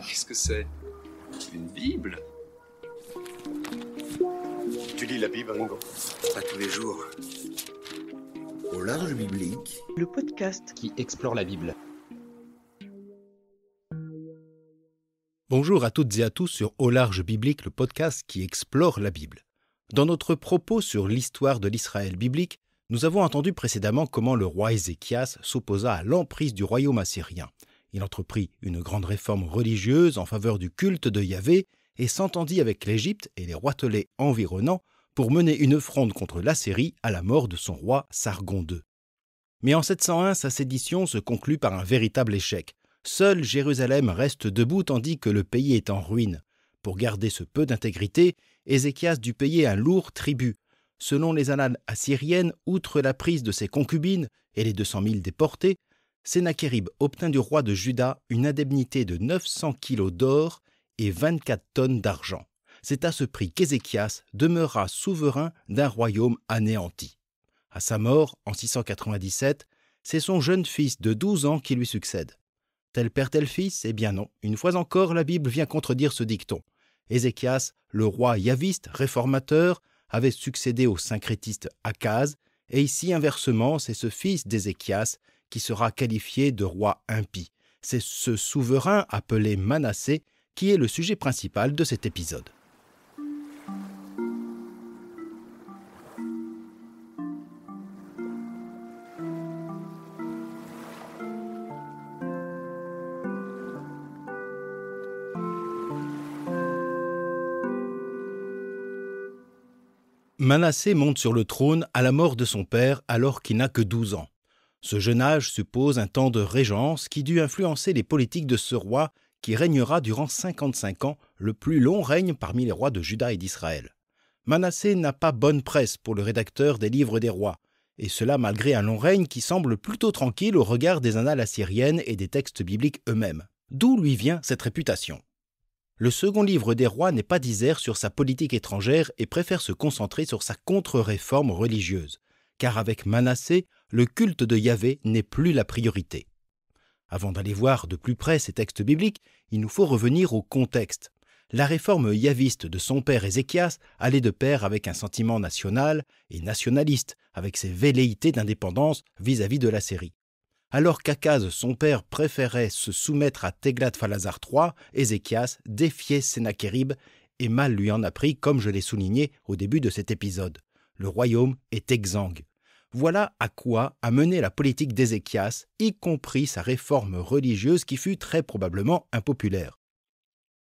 Qu'est-ce que c'est? Une Bible? Tu lis la Bible, Ringo? Pas tous les jours. Au large biblique. Le podcast qui explore la Bible. Bonjour à toutes et à tous sur Au large biblique, le podcast qui explore la Bible. Dans notre propos sur l'histoire de l'Israël biblique, nous avons entendu précédemment comment le roi Ézéchias s'opposa à l'emprise du royaume assyrien. Il entreprit une grande réforme religieuse en faveur du culte de Yahvé et s'entendit avec l'Égypte et les roitelets environnants pour mener une fronde contre l'Assyrie à la mort de son roi Sargon II. Mais en 701, sa sédition se conclut par un véritable échec. Seule Jérusalem reste debout tandis que le pays est en ruine. Pour garder ce peu d'intégrité, Ézéchias dut payer un lourd tribut. Selon les annales assyriennes, outre la prise de ses concubines et les 200 000 déportés, Sennachérib obtint du roi de Juda une indemnité de 900 kilos d'or et 24 tonnes d'argent. C'est à ce prix qu'Ézéchias demeura souverain d'un royaume anéanti. À sa mort, en 697, c'est son jeune fils de 12 ans qui lui succède. Tel père, tel fils? Eh bien non. Une fois encore, la Bible vient contredire ce dicton. Ézéchias, le roi yaviste, réformateur, avait succédé au syncrétiste Akaz, et ici, inversement, c'est ce fils d'Ézéchias qui sera qualifié de roi impie. C'est ce souverain appelé Manassé qui est le sujet principal de cet épisode. Manassé monte sur le trône à la mort de son père alors qu'il n'a que 12 ans. Ce jeune âge suppose un temps de régence qui dut influencer les politiques de ce roi qui régnera durant 55 ans, le plus long règne parmi les rois de Juda et d'Israël. Manassé n'a pas bonne presse pour le rédacteur des livres des rois, et cela malgré un long règne qui semble plutôt tranquille au regard des annales assyriennes et des textes bibliques eux-mêmes. D'où lui vient cette réputation? Le second livre des rois n'est pas disert sur sa politique étrangère et préfère se concentrer sur sa contre-réforme religieuse, car avec Manassé, le culte de Yahvé n'est plus la priorité. Avant d'aller voir de plus près ces textes bibliques, il nous faut revenir au contexte. La réforme yaviste de son père Ézéchias allait de pair avec un sentiment national et nationaliste, avec ses velléités d'indépendance vis-à-vis de l'Assyrie. Alors qu'Akaz, son père, préférait se soumettre à Téglat-Phalazar III, Ézéchias défiait Sennachérib et mal lui en a pris, comme je l'ai souligné au début de cet épisode. Le royaume est exsangue. Voilà à quoi a mené la politique d'Ézéchias, y compris sa réforme religieuse qui fut très probablement impopulaire.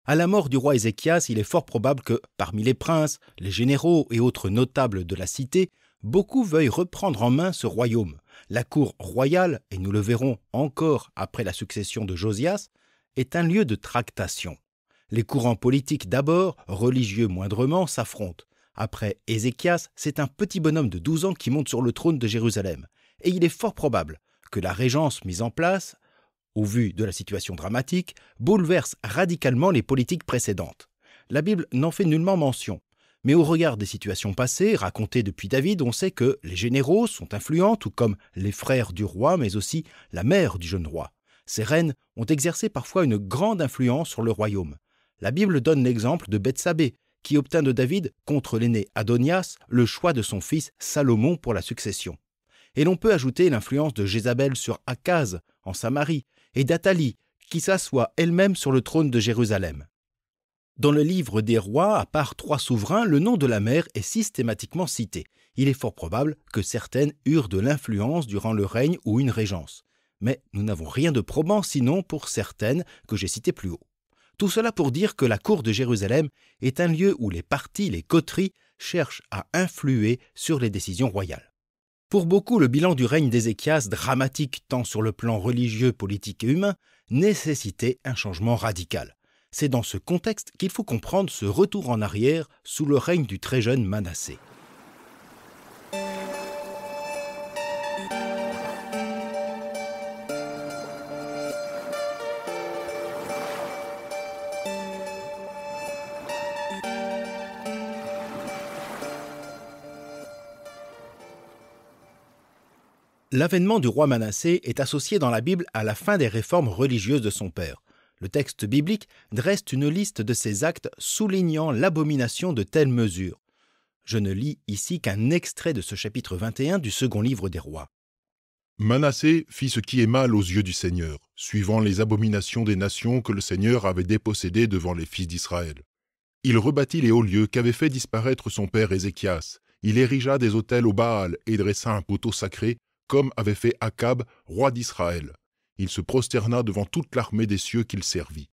À la mort du roi Ézéchias, il est fort probable que, parmi les princes, les généraux et autres notables de la cité, beaucoup veuillent reprendre en main ce royaume. La cour royale, et nous le verrons encore après la succession de Josias, est un lieu de tractation. Les courants politiques d'abord, religieux moindrement, s'affrontent. Après Ézéchias, c'est un petit bonhomme de 12 ans qui monte sur le trône de Jérusalem. Et il est fort probable que la régence mise en place, au vu de la situation dramatique, bouleverse radicalement les politiques précédentes. La Bible n'en fait nullement mention. Mais au regard des situations passées, racontées depuis David, on sait que les généraux sont influents, tout comme les frères du roi, mais aussi la mère du jeune roi. Ces reines ont exercé parfois une grande influence sur le royaume. La Bible donne l'exemple de Bethsabée, qui obtint de David, contre l'aîné Adonias, le choix de son fils Salomon pour la succession. Et l'on peut ajouter l'influence de Jézabel sur Akaz, en Samarie, et d'Athalie, qui s'assoit elle-même sur le trône de Jérusalem. Dans le livre des rois, à part 3 souverains, le nom de la mère est systématiquement cité. Il est fort probable que certaines eurent de l'influence durant le règne ou une régence. Mais nous n'avons rien de probant sinon pour certaines que j'ai citées plus haut. Tout cela pour dire que la cour de Jérusalem est un lieu où les partis, les coteries, cherchent à influer sur les décisions royales. Pour beaucoup, le bilan du règne d'Ézéchias, dramatique tant sur le plan religieux, politique et humain, nécessitait un changement radical. C'est dans ce contexte qu'il faut comprendre ce retour en arrière sous le règne du très jeune Manassé. L'avènement du roi Manassé est associé dans la Bible à la fin des réformes religieuses de son père. Le texte biblique dresse une liste de ces actes soulignant l'abomination de telles mesures. Je ne lis ici qu'un extrait de ce chapitre 21 du second livre des Rois. Manassé fit ce qui est mal aux yeux du Seigneur, suivant les abominations des nations que le Seigneur avait dépossédées devant les fils d'Israël. Il rebâtit les hauts lieux qu'avait fait disparaître son père Ézéchias. Il érigea des autels au Baal et dressa un poteau sacré, comme avait fait Akab, roi d'Israël. Il se prosterna devant toute l'armée des cieux qu'il servit.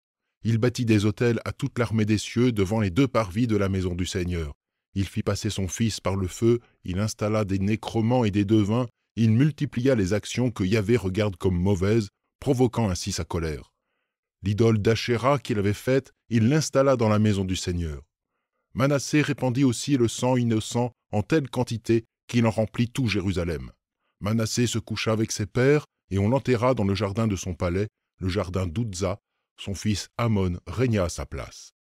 Il bâtit des autels à toute l'armée des cieux devant les deux parvis de la maison du Seigneur. Il fit passer son fils par le feu, il installa des nécromants et des devins, il multiplia les actions que Yahvé regarde comme mauvaises, provoquant ainsi sa colère. L'idole d'Achéra qu'il avait faite, il l'installa dans la maison du Seigneur. Manassé répandit aussi le sang innocent en telle quantité qu'il en remplit tout Jérusalem. Manassé se coucha avec ses pères, et on l'enterra dans le jardin de son palais, le jardin d'Outza. Son fils Amon régna à sa place.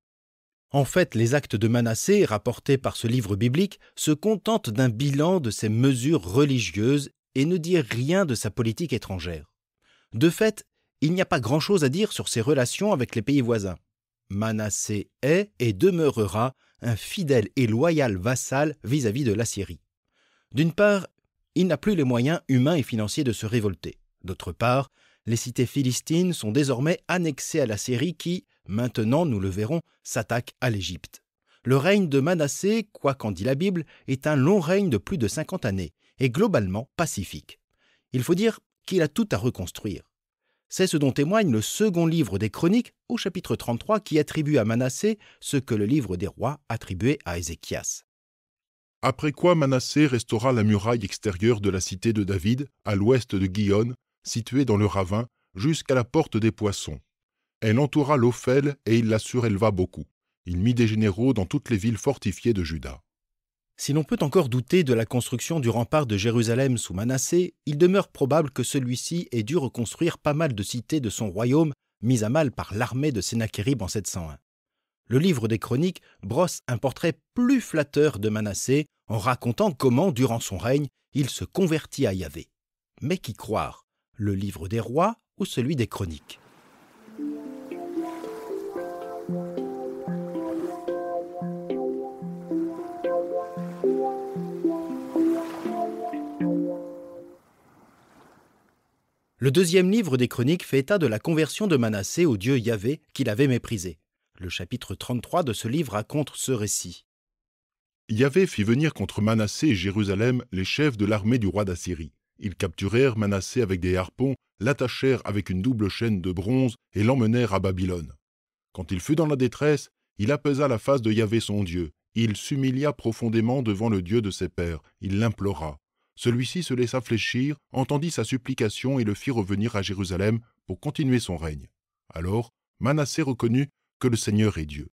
En fait, les actes de Manassé, rapportés par ce livre biblique, se contentent d'un bilan de ses mesures religieuses et ne disent rien de sa politique étrangère. De fait, il n'y a pas grand-chose à dire sur ses relations avec les pays voisins. Manassé est et demeurera un fidèle et loyal vassal vis-à-vis de l'Assyrie. D'une part, il n'a plus les moyens humains et financiers de se révolter. D'autre part, les cités philistines sont désormais annexées à la Syrie qui, maintenant, nous le verrons, s'attaque à l'Égypte. Le règne de Manassé, quoi qu'en dit la Bible, est un long règne de plus de 50 années et globalement pacifique. Il faut dire qu'il a tout à reconstruire. C'est ce dont témoigne le second livre des Chroniques, au chapitre 33, qui attribue à Manassé ce que le livre des Rois attribuait à Ézéchias. Après quoi Manassé restaura la muraille extérieure de la cité de David, à l'ouest de Gihon, située dans le ravin, jusqu'à la porte des poissons. Elle entoura l'Ophel et il la suréleva beaucoup. Il mit des généraux dans toutes les villes fortifiées de Juda. Si l'on peut encore douter de la construction du rempart de Jérusalem sous Manassé, il demeure probable que celui-ci ait dû reconstruire pas mal de cités de son royaume, mises à mal par l'armée de Sennachérib en 701. Le livre des Chroniques brosse un portrait plus flatteur de Manassé en racontant comment, durant son règne, il se convertit à Yahvé. Mais qui croire, le livre des Rois ou celui des Chroniques ? Le deuxième livre des Chroniques fait état de la conversion de Manassé au Dieu Yahvé qu'il avait méprisé. Le chapitre 33 de ce livre raconte ce récit. Yahvé fit venir contre Manassé et Jérusalem les chefs de l'armée du roi d'Assyrie. Ils capturèrent Manassé avec des harpons, l'attachèrent avec une double chaîne de bronze et l'emmenèrent à Babylone. Quand il fut dans la détresse, il apaisa la face de Yahvé son Dieu. Il s'humilia profondément devant le Dieu de ses pères. Il l'implora. Celui-ci se laissa fléchir, entendit sa supplication et le fit revenir à Jérusalem pour continuer son règne. Alors, Manassé reconnut que le Seigneur est Dieu.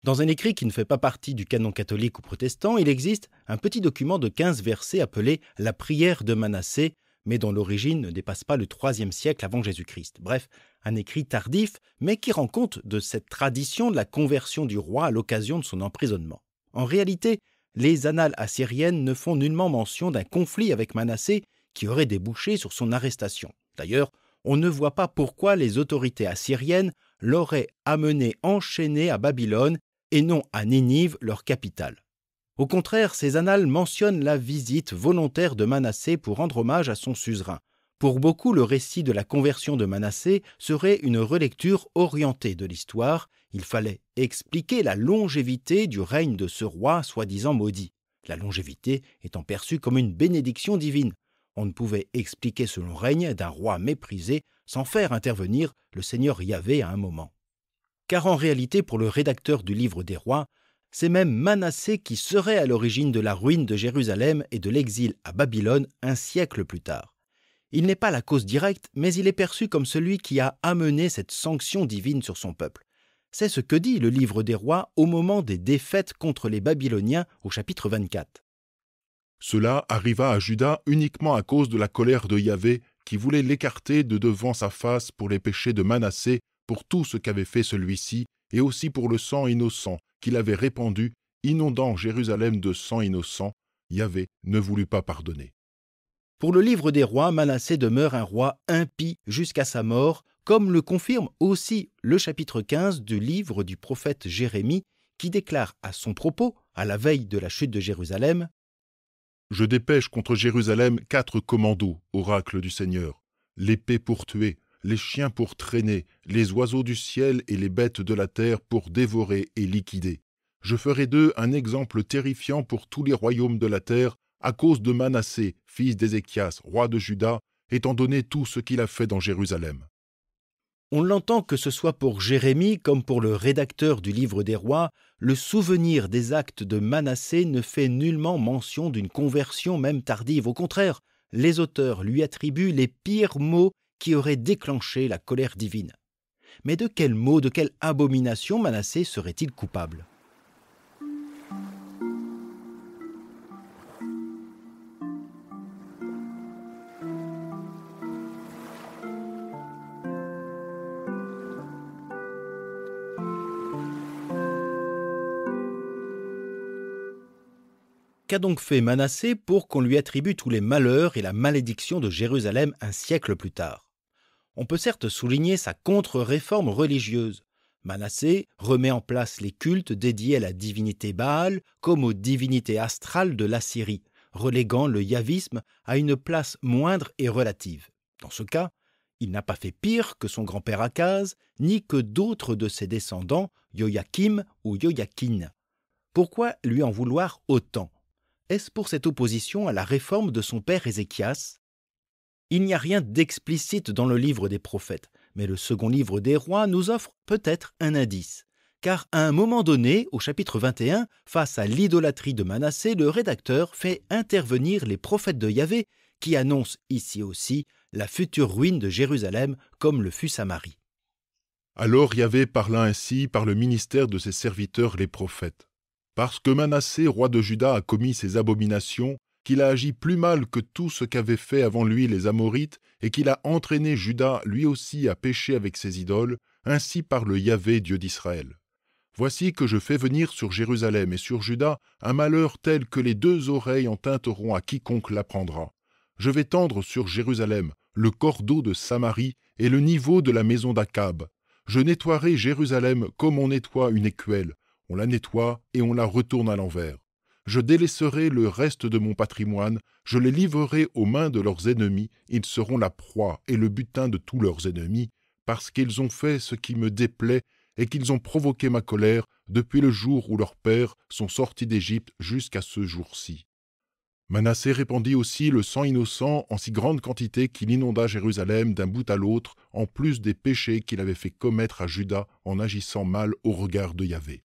Dans un écrit qui ne fait pas partie du canon catholique ou protestant, il existe un petit document de 15 versets appelé « La prière de Manassé », mais dont l'origine ne dépasse pas le IIIe siècle avant Jésus-Christ. Bref, un écrit tardif, mais qui rend compte de cette tradition de la conversion du roi à l'occasion de son emprisonnement. En réalité, les annales assyriennes ne font nullement mention d'un conflit avec Manassé qui aurait débouché sur son arrestation. D'ailleurs, on ne voit pas pourquoi les autorités assyriennes l'auraient amené enchaîné à Babylone et non à Ninive, leur capitale. Au contraire, ces annales mentionnent la visite volontaire de Manassé pour rendre hommage à son suzerain. Pour beaucoup, le récit de la conversion de Manassé serait une relecture orientée de l'histoire. Il fallait expliquer la longévité du règne de ce roi soi-disant maudit, la longévité étant perçue comme une bénédiction divine. On ne pouvait expliquer ce long règne d'un roi méprisé sans faire intervenir le Seigneur Yahvé à un moment. Car en réalité, pour le rédacteur du livre des Rois, c'est même Manassé qui serait à l'origine de la ruine de Jérusalem et de l'exil à Babylone un siècle plus tard. Il n'est pas la cause directe, mais il est perçu comme celui qui a amené cette sanction divine sur son peuple. C'est ce que dit le livre des Rois au moment des défaites contre les Babyloniens au chapitre 24. Cela arriva à Juda uniquement à cause de la colère de Yahvé qui voulait l'écarter de devant sa face pour les péchés de Manassé, pour tout ce qu'avait fait celui-ci, et aussi pour le sang innocent qu'il avait répandu, inondant Jérusalem de sang innocent. Yahvé ne voulut pas pardonner. Pour le livre des Rois, Manassé demeure un roi impie jusqu'à sa mort, comme le confirme aussi le chapitre 15 du livre du prophète Jérémie, qui déclare à son propos, à la veille de la chute de Jérusalem, « Je dépêche contre Jérusalem 4 commandos, oracle du Seigneur, l'épée pour tuer, les chiens pour traîner, les oiseaux du ciel et les bêtes de la terre pour dévorer et liquider. Je ferai d'eux un exemple terrifiant pour tous les royaumes de la terre, à cause de Manassé, fils d'Ézéchias, roi de Juda, étant donné tout ce qu'il a fait dans Jérusalem. » On l'entend que ce soit pour Jérémie comme pour le rédacteur du livre des rois, le souvenir des actes de Manassé ne fait nullement mention d'une conversion même tardive. Au contraire, les auteurs lui attribuent les pires maux qui auraient déclenché la colère divine. Mais de quel mot, de quelle abomination Manassé serait-il coupable ? Qu'a donc fait Manassé pour qu'on lui attribue tous les malheurs et la malédiction de Jérusalem un siècle plus tard ? On peut certes souligner sa contre-réforme religieuse. Manassé remet en place les cultes dédiés à la divinité Baal comme aux divinités astrales de l'Assyrie, reléguant le yavisme à une place moindre et relative. Dans ce cas, il n'a pas fait pire que son grand-père Akaz, ni que d'autres de ses descendants, Joachim ou Joachim. Pourquoi lui en vouloir autant ? Est-ce pour cette opposition à la réforme de son père Ézéchias ? Il n'y a rien d'explicite dans le livre des prophètes, mais le second livre des rois nous offre peut-être un indice. Car à un moment donné, au chapitre 21, face à l'idolâtrie de Manassé, le rédacteur fait intervenir les prophètes de Yahvé, qui annoncent ici aussi la future ruine de Jérusalem, comme le fut Samarie. Alors Yahvé parla ainsi par le ministère de ses serviteurs les prophètes. Parce que Manassé, roi de Juda, a commis ces abominations, qu'il a agi plus mal que tout ce qu'avaient fait avant lui les Amorites, et qu'il a entraîné Juda lui aussi à pécher avec ses idoles, ainsi parle Yahvé, Dieu d'Israël. Voici que je fais venir sur Jérusalem et sur Juda un malheur tel que les 2 oreilles en tinteront à quiconque l'apprendra. Je vais tendre sur Jérusalem le cordeau de Samarie et le niveau de la maison d'Akab. Je nettoierai Jérusalem comme on nettoie une écuelle. On la nettoie et on la retourne à l'envers. Je délaisserai le reste de mon patrimoine, je les livrerai aux mains de leurs ennemis, ils seront la proie et le butin de tous leurs ennemis, parce qu'ils ont fait ce qui me déplaît et qu'ils ont provoqué ma colère depuis le jour où leurs pères sont sortis d'Égypte jusqu'à ce jour-ci. Manassé répandit aussi le sang innocent en si grande quantité qu'il inonda Jérusalem d'un bout à l'autre, en plus des péchés qu'il avait fait commettre à Juda en agissant mal au regard de Yahvé.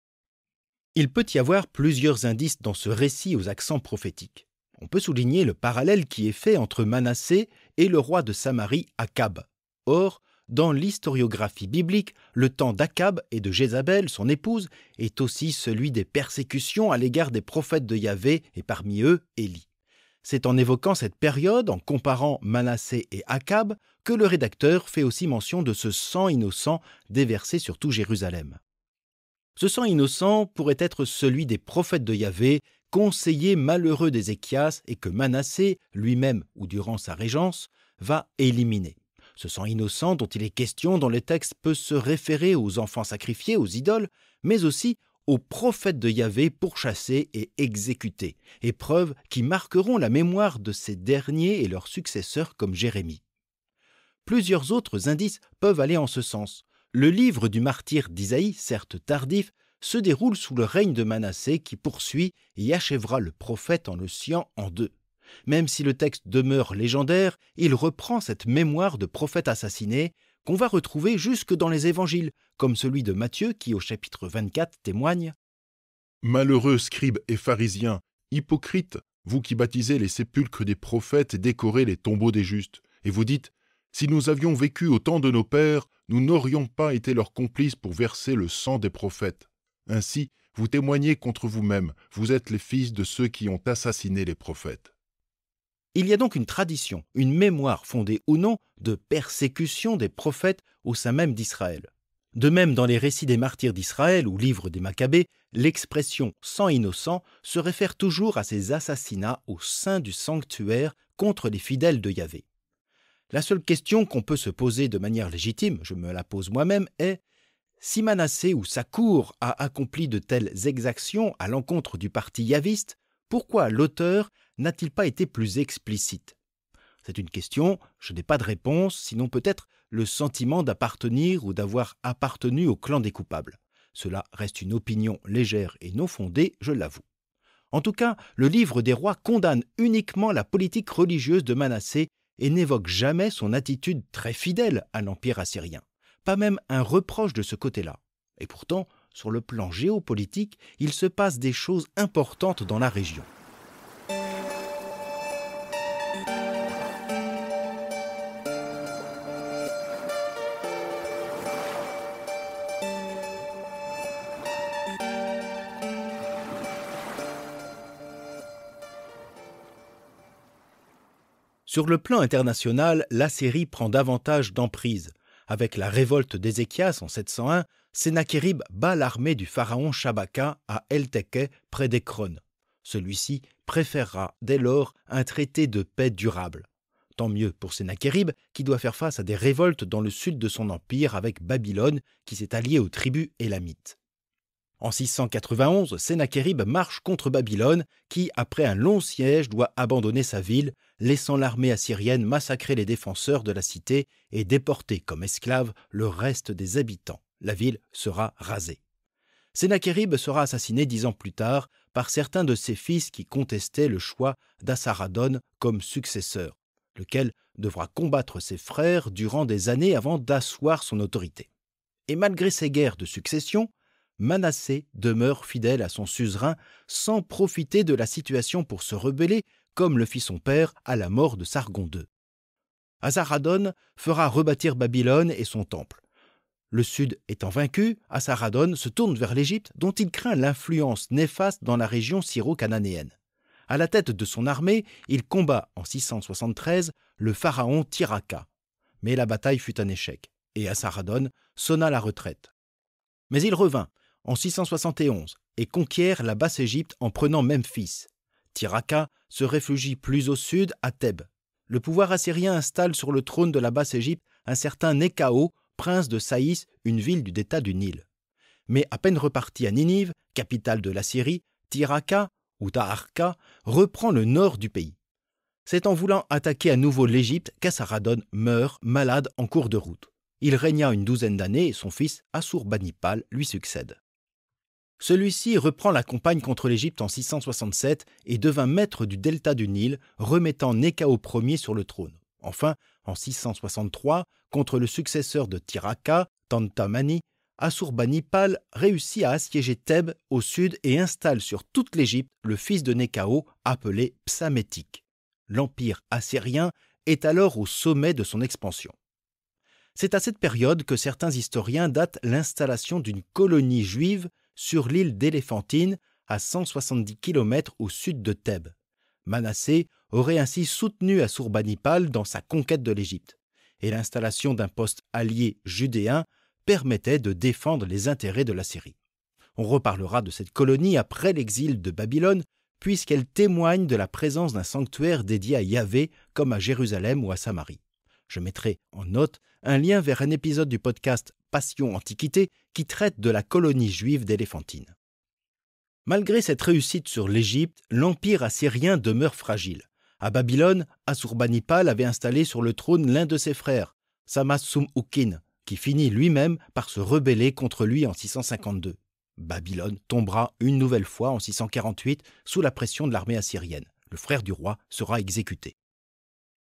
Il peut y avoir plusieurs indices dans ce récit aux accents prophétiques. On peut souligner le parallèle qui est fait entre Manassé et le roi de Samarie, Akab. Or, dans l'historiographie biblique, le temps d'Akab et de Jézabel, son épouse, est aussi celui des persécutions à l'égard des prophètes de Yahvé et parmi eux, Élie. C'est en évoquant cette période, en comparant Manassé et Akab, que le rédacteur fait aussi mention de ce sang innocent déversé sur tout Jérusalem. Ce sang innocent pourrait être celui des prophètes de Yahvé, conseillers malheureux d'Ézéchias et que Manassé, lui-même ou durant sa régence, va éliminer. Ce sang innocent dont il est question dans les textes peut se référer aux enfants sacrifiés, aux idoles, mais aussi aux prophètes de Yahvé pourchassés et exécutés, épreuves qui marqueront la mémoire de ces derniers et leurs successeurs comme Jérémie. Plusieurs autres indices peuvent aller en ce sens. Le livre du martyr d'Isaïe, certes tardif, se déroule sous le règne de Manassé qui poursuit et achèvera le prophète en le sciant en 2. Même si le texte demeure légendaire, il reprend cette mémoire de prophète assassiné qu'on va retrouver jusque dans les évangiles, comme celui de Matthieu qui, au chapitre 24, témoigne « Malheureux scribes et pharisiens, hypocrites, vous qui baptisez les sépulcres des prophètes et décorez les tombeaux des justes, et vous dites « Si nous avions vécu au temps de nos pères, nous n'aurions pas été leurs complices pour verser le sang des prophètes. Ainsi, vous témoignez contre vous-même, vous êtes les fils de ceux qui ont assassiné les prophètes. » Il y a donc une tradition, une mémoire fondée ou non de persécution des prophètes au sein même d'Israël. De même, dans les récits des martyrs d'Israël ou livres des Maccabées, l'expression « sang innocent » se réfère toujours à ces assassinats au sein du sanctuaire contre les fidèles de Yahvé. La seule question qu'on peut se poser de manière légitime, je me la pose moi-même, est si Manassé ou sa cour a accompli de telles exactions à l'encontre du parti yaviste, pourquoi l'auteur n'a-t-il pas été plus explicite? C'est une question, je n'ai pas de réponse, sinon peut-être le sentiment d'appartenir ou d'avoir appartenu au clan des coupables. Cela reste une opinion légère et non fondée, je l'avoue. En tout cas, le livre des rois condamne uniquement la politique religieuse de Manassé et n'évoque jamais son attitude très fidèle à l'Empire assyrien. Pas même un reproche de ce côté-là. Et pourtant, sur le plan géopolitique, il se passe des choses importantes dans la région. Sur le plan international, l'Assyrie prend davantage d'emprise. Avec la révolte d'Ézéchias en 701, Sennachérib bat l'armée du pharaon Shabaka à El-Teké, près d'Écron. Celui-ci préférera dès lors un traité de paix durable. Tant mieux pour Sennachérib, qui doit faire face à des révoltes dans le sud de son empire avec Babylone, qui s'est alliée aux tribus élamites. En 691, Sennachérib marche contre Babylone, qui, après un long siège, doit abandonner sa ville, laissant l'armée assyrienne massacrer les défenseurs de la cité et déporter comme esclaves le reste des habitants. La ville sera rasée. Sennachérib sera assassiné 10 ans plus tard par certains de ses fils qui contestaient le choix d'Assaradon comme successeur, lequel devra combattre ses frères durant des années avant d'asseoir son autorité. Et malgré ces guerres de succession, Manassé demeure fidèle à son suzerain sans profiter de la situation pour se rebeller comme le fit son père à la mort de Sargon II. Assaradon fera rebâtir Babylone et son temple. Le sud étant vaincu, Assaradon se tourne vers l'Égypte dont il craint l'influence néfaste dans la région syro-cananéenne. À la tête de son armée, il combat en 673 le pharaon Tiraka. Mais la bataille fut un échec et Assaradon sonna la retraite. Mais il revint en 671 et conquiert la Basse-Égypte en prenant Memphis. Tiraka se réfugie plus au sud à Thèbes. Le pouvoir assyrien installe sur le trône de la Basse-Égypte un certain Néchao, prince de Saïs, une ville du delta du Nil. Mais à peine reparti à Ninive, capitale de la Syrie, Tiraka, ou Taharka, reprend le nord du pays. C'est en voulant attaquer à nouveau l'Égypte qu'Assaradon meurt malade en cours de route. Il régna une douzaine d'années et son fils Assurbanipal lui succède. Celui-ci reprend la campagne contre l'Égypte en 667 et devint maître du delta du Nil, remettant Néchao Ier sur le trône. Enfin, en 663, contre le successeur de Tiraka, Tantamani, Assurbanipal réussit à assiéger Thèbes au sud et installe sur toute l'Égypte le fils de Néchao, appelé Psamétique. L'empire assyrien est alors au sommet de son expansion. C'est à cette période que certains historiens datent l'installation d'une colonie juive sur l'île d'Éléphantine, à 170 km au sud de Thèbes. Manassé aurait ainsi soutenu Assurbanipal dans sa conquête de l'Égypte, et l'installation d'un poste allié judéen permettait de défendre les intérêts de la Syrie. On reparlera de cette colonie après l'exil de Babylone, puisqu'elle témoigne de la présence d'un sanctuaire dédié à Yahvé, comme à Jérusalem ou à Samarie. Je mettrai en note un lien vers un épisode du podcast Passion Antiquité qui traite de la colonie juive d'Éléphantine. Malgré cette réussite sur l'Égypte, l'empire assyrien demeure fragile. À Babylone, Assurbanipal avait installé sur le trône l'un de ses frères, Samas-Sum-Ukin, qui finit lui-même par se rebeller contre lui en 652. Babylone tombera une nouvelle fois en 648 sous la pression de l'armée assyrienne. Le frère du roi sera exécuté.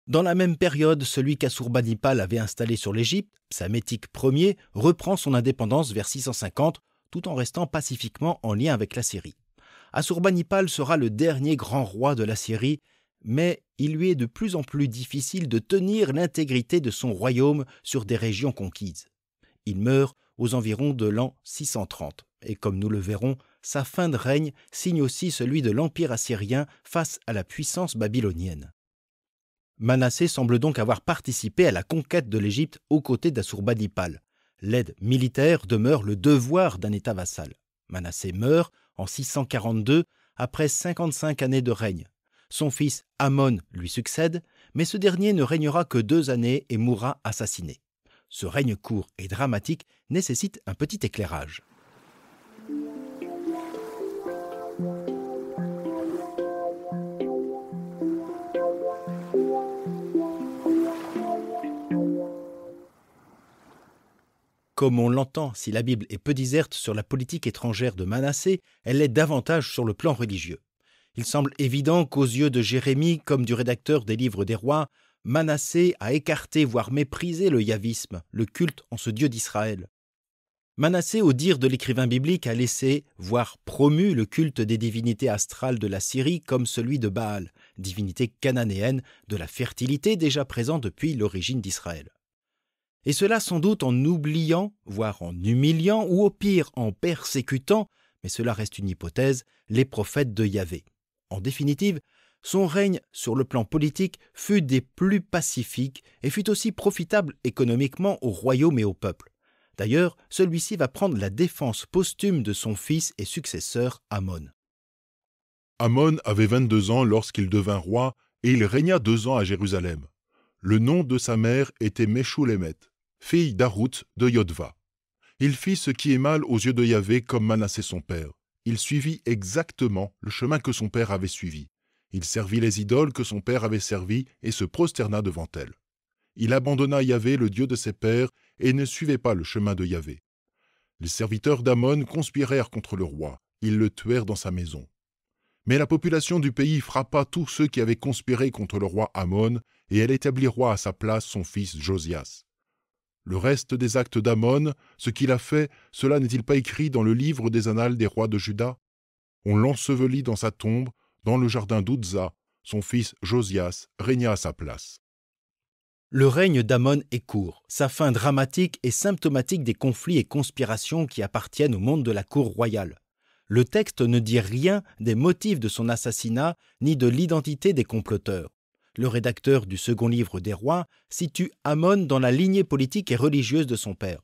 Dans la même période, celui qu'Assurbanipal avait installé sur l'Égypte, Psamétique Ier, reprend son indépendance vers 650, tout en restant pacifiquement en lien avec la Syrie. Assurbanipal sera le dernier grand roi de la Syrie, mais il lui est de plus en plus difficile de tenir l'intégrité de son royaume sur des régions conquises. Il meurt aux environs de l'an 630, et comme nous le verrons, sa fin de règne signe aussi celui de l'Empire assyrien face à la puissance babylonienne. Manassé semble donc avoir participé à la conquête de l'Égypte aux côtés d'Assurbanipal. L'aide militaire demeure le devoir d'un État vassal. Manassé meurt en 642 après 55 années de règne. Son fils Amon lui succède, mais ce dernier ne régnera que 2 années et mourra assassiné. Ce règne court et dramatique nécessite un petit éclairage. Comme on l'entend, si la Bible est peu diserte sur la politique étrangère de Manassé, elle l'est davantage sur le plan religieux. Il semble évident qu'aux yeux de Jérémie, comme du rédacteur des livres des rois, Manassé a écarté, voire méprisé le yavisme, le culte en ce Dieu d'Israël. Manassé, au dire de l'écrivain biblique, a laissé, voire promu le culte des divinités astrales de la Syrie comme celui de Baal, divinité cananéenne de la fertilité déjà présent depuis l'origine d'Israël. Et cela sans doute en oubliant, voire en humiliant, ou au pire en persécutant, mais cela reste une hypothèse, les prophètes de Yahvé. En définitive, son règne sur le plan politique fut des plus pacifiques et fut aussi profitable économiquement au royaume et au peuple. D'ailleurs, celui-ci va prendre la défense posthume de son fils et successeur Amon. Amon avait 22 ans lorsqu'il devint roi et il régna 2 ans à Jérusalem. Le nom de sa mère était Meshoulémet, fille d'Arout de Yodva. Il fit ce qui est mal aux yeux de Yahvé comme Manassé son père. Il suivit exactement le chemin que son père avait suivi. Il servit les idoles que son père avait servies et se prosterna devant elles. Il abandonna Yahvé, le Dieu de ses pères, et ne suivait pas le chemin de Yahvé. Les serviteurs d'Amon conspirèrent contre le roi. Ils le tuèrent dans sa maison. Mais la population du pays frappa tous ceux qui avaient conspiré contre le roi Amon, et elle établit roi à sa place son fils Josias. Le reste des actes d'Amon, ce qu'il a fait, cela n'est-il pas écrit dans le livre des annales des rois de Juda? On l'ensevelit dans sa tombe, dans le jardin d'Ouzza. Son fils Josias régna à sa place. Le règne d'Amon est court. Sa fin dramatique est symptomatique des conflits et conspirations qui appartiennent au monde de la cour royale. Le texte ne dit rien des motifs de son assassinat ni de l'identité des comploteurs. Le rédacteur du second livre des rois situe Amon dans la lignée politique et religieuse de son père.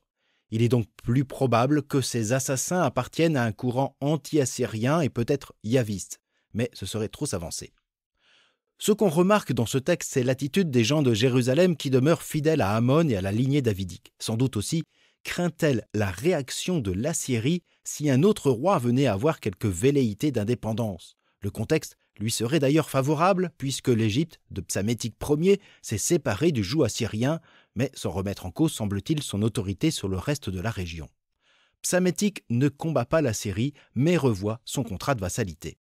Il est donc plus probable que ces assassins appartiennent à un courant anti-assyrien et peut-être yaviste, mais ce serait trop s'avancer. Ce qu'on remarque dans ce texte, c'est l'attitude des gens de Jérusalem qui demeurent fidèles à Amon et à la lignée davidique. Sans doute aussi craint-elle la réaction de l'Assyrie si un autre roi venait à avoir quelques velléités d'indépendance. Le contexte lui serait d'ailleurs favorable puisque l'Égypte, de Psamétique Ier, s'est séparée du joug assyrien, mais sans remettre en cause, semble-t-il, son autorité sur le reste de la région. Psamétique ne combat pas l'Assyrie, mais revoit son contrat de vassalité.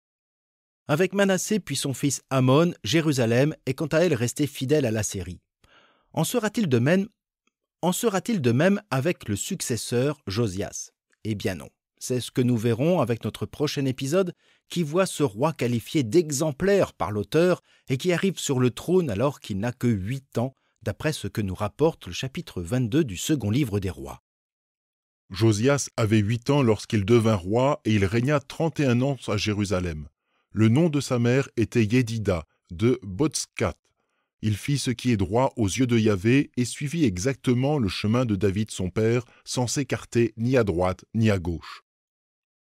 Avec Manassé puis son fils Amon, Jérusalem est quant à elle restée fidèle à l'Assyrie. En sera-t-il de même avec le successeur Josias? Eh bien non. C'est ce que nous verrons avec notre prochain épisode qui voit ce roi qualifié d'exemplaire par l'auteur et qui arrive sur le trône alors qu'il n'a que 8 ans, d'après ce que nous rapporte le chapitre 22 du second livre des rois. Josias avait 8 ans lorsqu'il devint roi et il régna 31 ans à Jérusalem. Le nom de sa mère était Yédida, de Botskat. Il fit ce qui est droit aux yeux de Yahvé et suivit exactement le chemin de David son père, sans s'écarter ni à droite ni à gauche.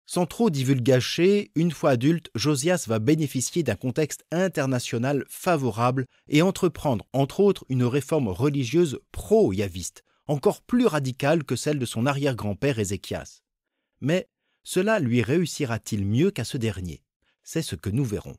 Sans trop divulgacher, une fois adulte, Josias va bénéficier d'un contexte international favorable et entreprendre, entre autres, une réforme religieuse pro-yaviste, encore plus radicale que celle de son arrière-grand-père Ézéchias. Mais cela lui réussira-t-il mieux qu'à ce dernier? C'est ce que nous verrons.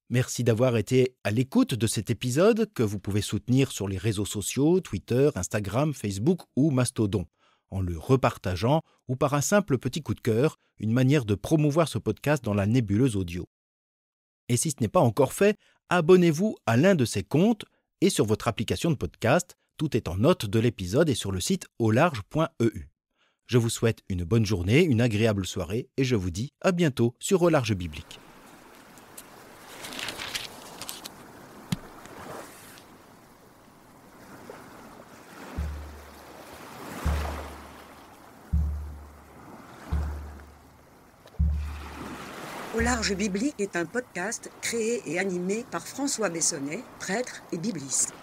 Merci d'avoir été à l'écoute de cet épisode que vous pouvez soutenir sur les réseaux sociaux, Twitter, Instagram, Facebook ou Mastodon, en le repartageant ou par un simple petit coup de cœur, une manière de promouvoir ce podcast dans la nébuleuse audio. Et si ce n'est pas encore fait, abonnez-vous à l'un de ces comptes et sur votre application de podcast, tout est en note de l'épisode et sur le site aularge.eu. Je vous souhaite une bonne journée, une agréable soirée et je vous dis à bientôt sur Au Large Biblique. Au Large Biblique est un podcast créé et animé par François Bessonnet, prêtre et bibliste.